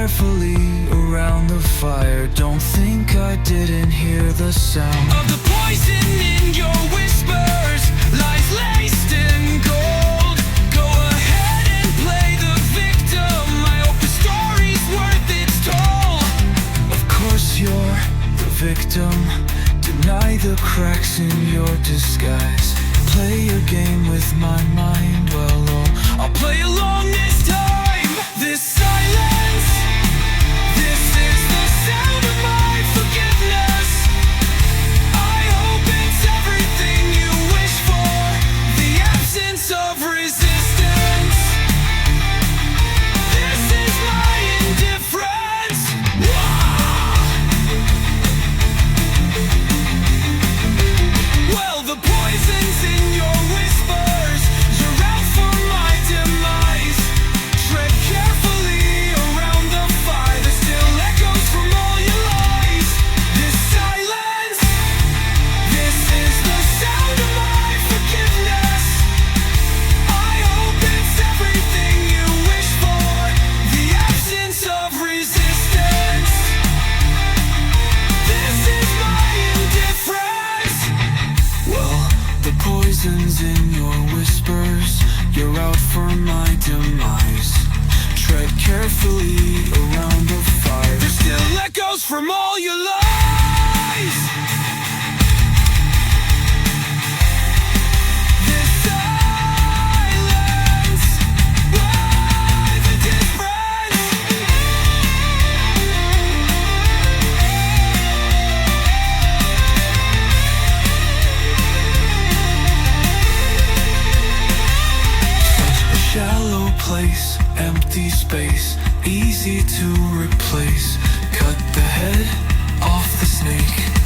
carefully around the fire. Don't think I didn't hear the sound of the poison in your whispers lies laced in gold. Go ahead and play the victim. I hope the story's worth its toll. Of course you're the victim. Deny the cracks in your disguise. Play your game with my mind. Well, I'll play along this time. This silence, this is the sound of my forgiveness. I hope it's everything you wish for. The absence of resistance. This is my indifference. Well, the poison's in your whispers. You're out for my demise. Tread carefully around the fire. There's still echoes from all your lies. This silence, this is the sound of my forgiveness. I hope it's everything you wish for. The absence of resistance. This is my indifference. well, the poison's in your whispers. You're out for my demise. Tread carefully around the fire. There's still echoes from all your lies. This silence, why the difference? A shallow place, empty space, easy to replace. Cut the head off the snake.